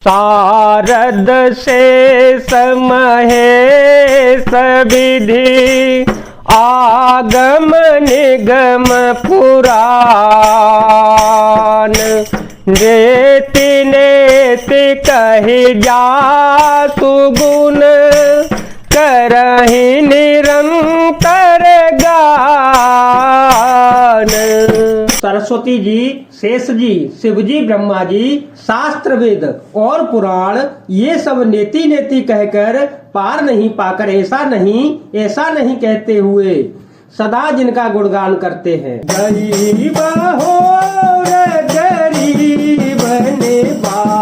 शारद शेष महेश विधि आगम निगम पुराण नेति नेति कहि जासु गुण करहि निरंतर गान। सरस्वती जी, शेष जी, शिव जी, ब्रह्मा जी, शास्त्र वेद और पुराण ये सब नेति नेति कहकर पार नहीं पाकर ऐसा नहीं कहते हुए सदा जिनका गुणगान करते हैं। गरीब हो रे गरीब निवाजू,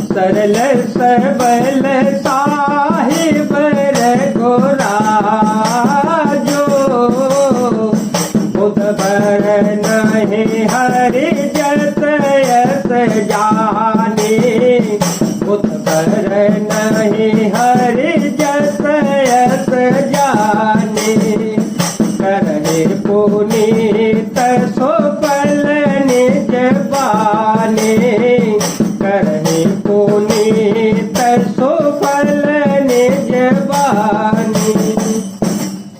सरल सबल साहिब रे गोराजो, बुध बर नहीं हरि जस यस जाने, बुध बर नहीं हरि जस यस जाने, करहे पुनीत सो फल निज बाने, करहे पुनीत सो फल निज बाने।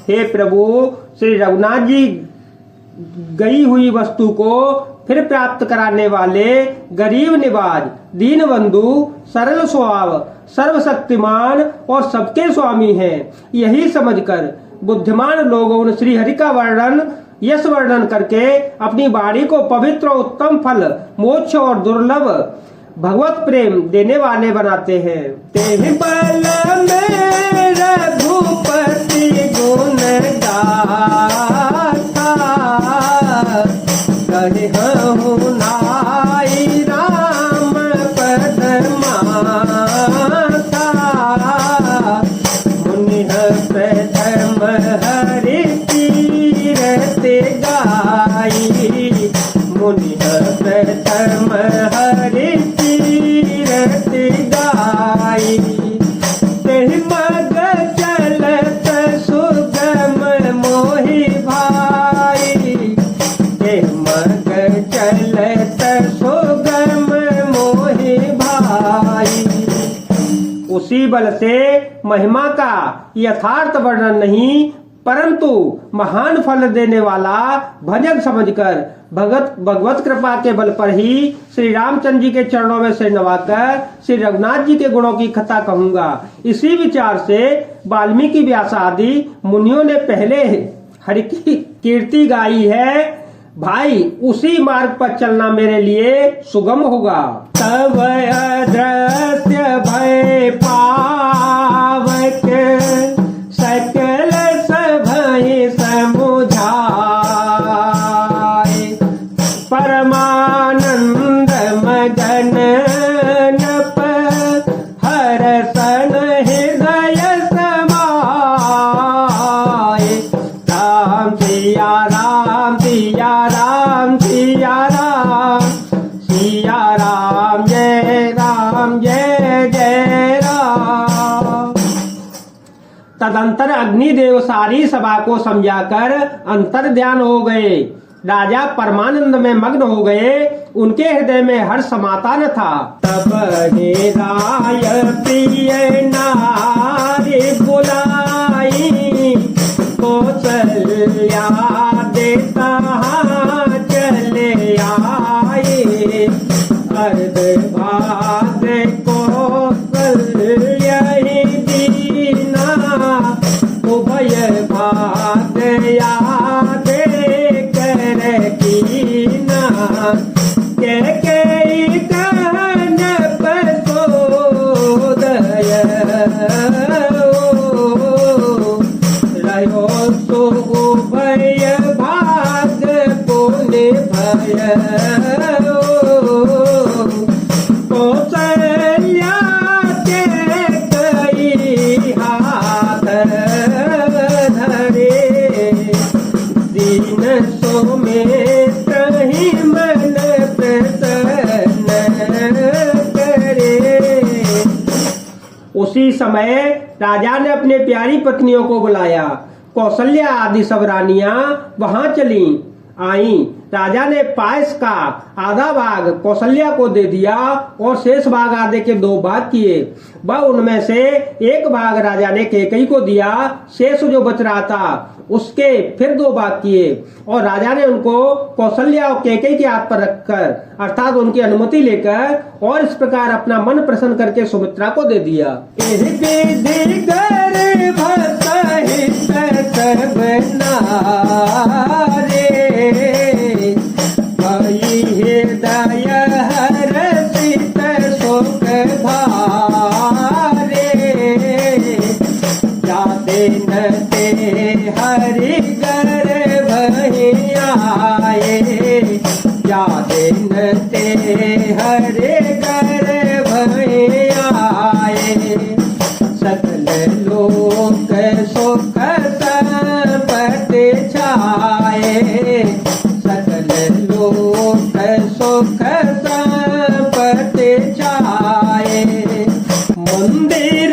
हे प्रभु, श्री रघुनाथ जी गई हुई वस्तु को फिर प्राप्त कराने वाले, गरीब निवाज, दीन बंधु, सरल स्वभाव, सर्वशक्तिमान और सबके स्वामी हैं। यही समझकर बुद्धिमान लोगों श्री हरि का वर्णन, यश वर्णन करके अपनी वाणी को पवित्र और उत्तम फल, मोक्ष और दुर्लभ भगवत प्रेम देने वाले बनाते हैं। तेहि बल में रघुपति गुण गाथा, कहि हूँ नाई राम पद माता, मुनि प्रथम हरि तीरथ गाई, मुनि प्रथम हरि तीरथ गाई, तेहि मग चलत सुगम मोहि भाई, तेहि मग चलत सुगम मोहि भाई। उसी बल से महिमा का यथार्थ वर्णन नहीं परंतु महान फल देने वाला भजन समझकर भगवत कृपा के बल पर ही श्री रामचंद्र जी के चरणों में सिर नवाकर श्री रघुनाथ जी के गुणों की कथा कहूंगा। इसी विचार से वाल्मीकि व्यास आदि मुनियों ने पहले हरि की कीर्ति गाई है। भाई, उसी मार्ग पर चलना मेरे लिए सुगम होगा। तब अदृश्य भय पावक सकल सभहि समुझाय, परमानंद मगन नप हरसन हृदय समाय। राम सिया राम सिया राम सिया राम, सिया राम जय जय राम। तदंतर अग्निदेव सारी सभा को समझाकर अंतर ध्यान हो गए। राजा परमानंद में मग्न हो गए। उनके हृदय में हर्ष समाता न था। तब राय प्रिय नारी बुलाई, कौशल्या देता चले आए, अर्ध भाग कौशल्या दीना, उभय भाग याद कर कीना, के कहन प्रचोदय रहो सो उभय भाग पुण्य भय, कौशल्या के कई हाथ धरे, दीन सो में कहीं मन प्रसन्न करे। उसी समय राजा ने अपने प्यारी पत्नियों को बुलाया। कौशल्या आदि सब रानियां वहां चली आई। राजा ने पायस का आधा भाग कौशल्या को दे दिया और शेष भाग आधे के 2 भाग किए। वह उनमें से एक भाग राजा ने कैकेयी को दिया, शेष जो बच रहा था उसके फिर 2 भाग किए और राजा ने उनको कौशल्या और कैकेयी के हाथ पर रखकर अर्थात उनकी अनुमति लेकर और इस प्रकार अपना मन प्रसन्न करके सुमित्रा को दे दिया। हरि गर्भ आए या दिन ते हरि गर्भ आए सकल लोक सुख संपत्ति छाए सकल लोक सुख संपत्ति छाए मंदिर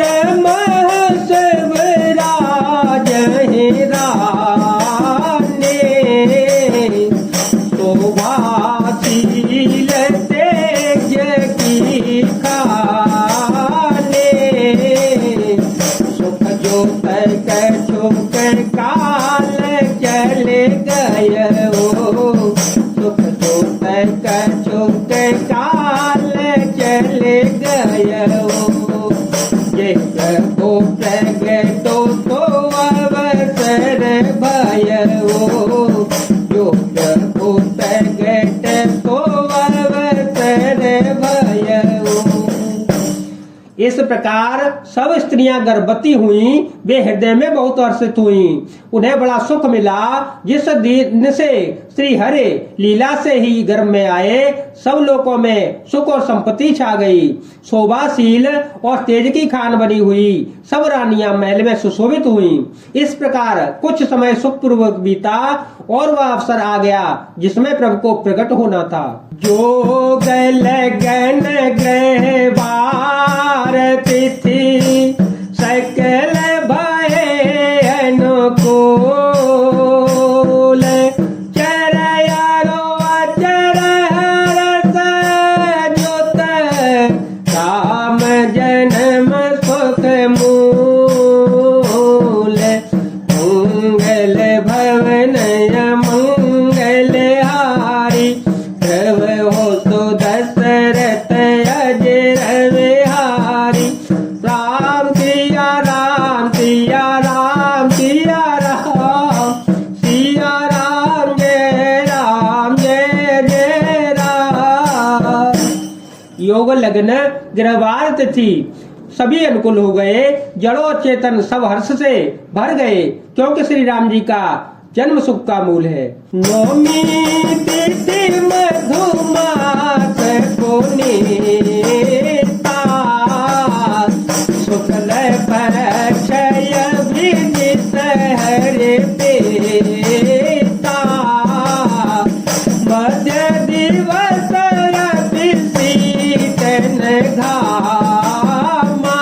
इस प्रकार सब स्त्रियां गर्भवती हुईं, वे हृदय में बहुत हर्षित हुईं। उन्हें बड़ा सुख मिला। जिस दिन से श्री हरि लीला से ही गर्भ में आए, सब लोगों में सुख और संपत्ति छा गई। शोभाशील और तेज की खान बनी हुई सब रानियां महल में सुशोभित हुईं। इस प्रकार कुछ समय सुखपूर्वक बीता और वह अवसर आ गया जिसमें प्रभु को प्रकट होना था। जो लगन ग्रहवार तिथि सकल भय अनुकूल चरयारो अचर हरस ज्योत राम जन्म सुख मूल मंगल भवन मंगल हारी प्रभु हो तो दशरथ अजर विहारी राम सिया राम सिया राम सिया राम सिया राम जय जय राम। योग लग्न ग्रहवार तिथि सभी अनुकूल हो गए। जड़ो चेतन सब हर्ष से भर गए क्योंकि श्री राम जी का जन्म सुख का मूल है। नौमी तिथि मधुमास पुनीता शुक्ल पक्षय विदित हरि पेता मध्य दिवस विशीतन घामा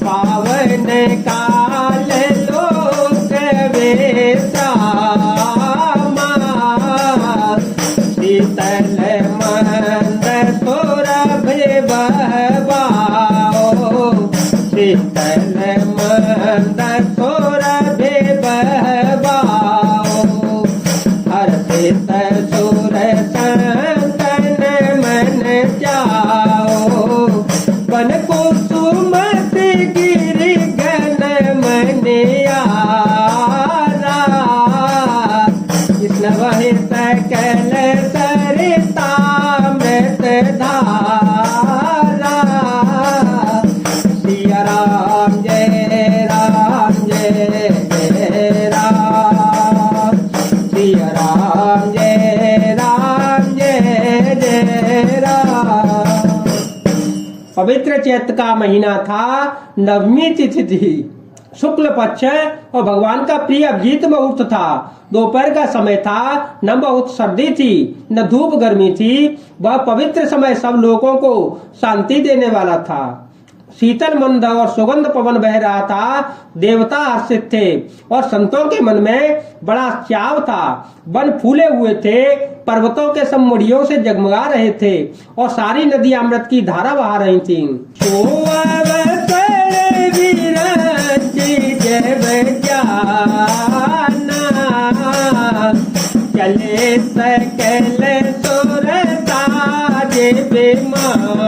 पावन काल लोक वेसामा शीतल मंद सुरभ बहवाओ शीतल मंद सुरभ बहवाओ हर्षित सुर संतन मन जाओ वन कुसुमति गिरि गण मनियारा कृष्ण वही सकल सरिता मृत धारा सिया राम जय राम सिया राम जय राम। पवित्र चैत्र का महीना था। नवमी तिथि थी। शुक्ल पक्ष और भगवान का प्रिय अभिजीत मुहूर्त था। दोपहर का समय था। न बहुत सर्दी थी न धूप गर्मी थी। वह पवित्र समय सब लोगों को शांति देने वाला था। शीतल मंद और सुगंध पवन बह रहा था। देवता हर्षित थे और संतों के मन में बड़ा चाव था। वन फूले हुए थे, पर्वतों के सब मुड़ियों से जगमगा रहे थे और सारी नदियां अमृत की धारा बहा रही थीं। चले सकल सुर ताज बेमाना,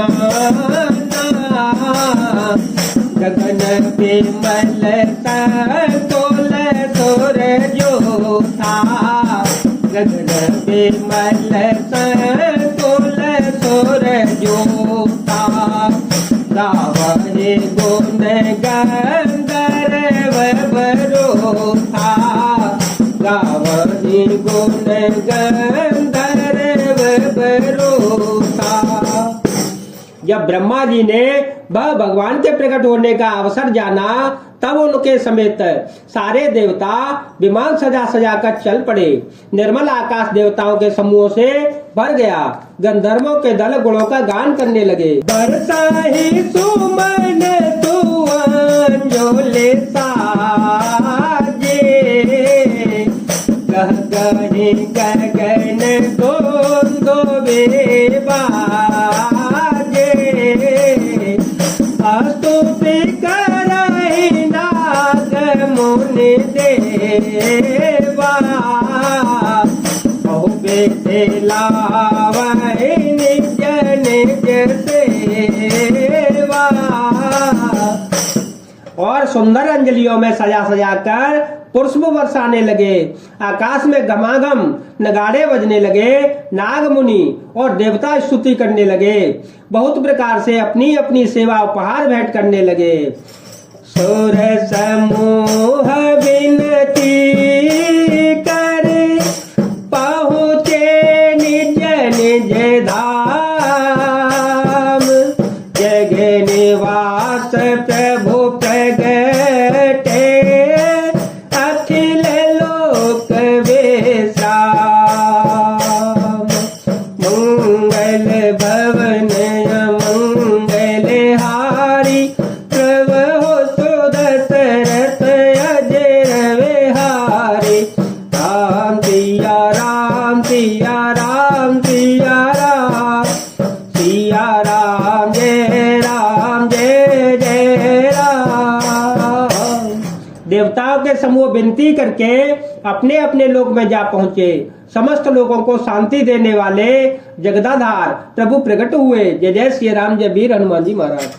गगन बिमल तोल सुर जो था, गगन बिमल तोल सुर जो था। गावने गुण गंधर्व बरो था, गावने गुण गंधर्व बरो था। जब ब्रह्मा जी ने वह भगवान के प्रकट होने का अवसर जाना, तब उनके समेत सारे देवता विमान सजा सजा कर चल पड़े। निर्मल आकाश देवताओं के समूह से भर गया। गंधर्वों के दल गुणों का गान करने लगे। बरसा ही सुमन तुअन जोले साजे, गह गहे गगन गोंदो बेबाजे, स्तुति करहि नाग मुनि देवा, बहु बेटे लावहि निज निज सेवा। और सुंदर अंजलियों में सजा सजा कर पुष्प बरसाने लगे। आकाश में घमाघम नगाड़े बजने लगे। नाग मुनि और देवता स्तुति करने लगे। बहुत प्रकार से अपनी अपनी सेवा उपहार भेंट करने लगे। सुर समूह विनती करे, पहुँचे निज निज धाम, जग निवास प्रभु प्रगटे, अखिल लोक विश्राम। मंगल भवन मंगल हारी, प्रभु सुदशरथ अजर विहारी। राम सिया राम सिया राम सिया राम, सिया राम जय जय राम। देवताओं के समूह विनती करके अपने अपने लोक में जा पहुंचे। समस्त लोगों को शांति देने वाले जगदाधार प्रभु प्रकट हुए। जय जय श्री राम, जय वीर हनुमान जी महाराज।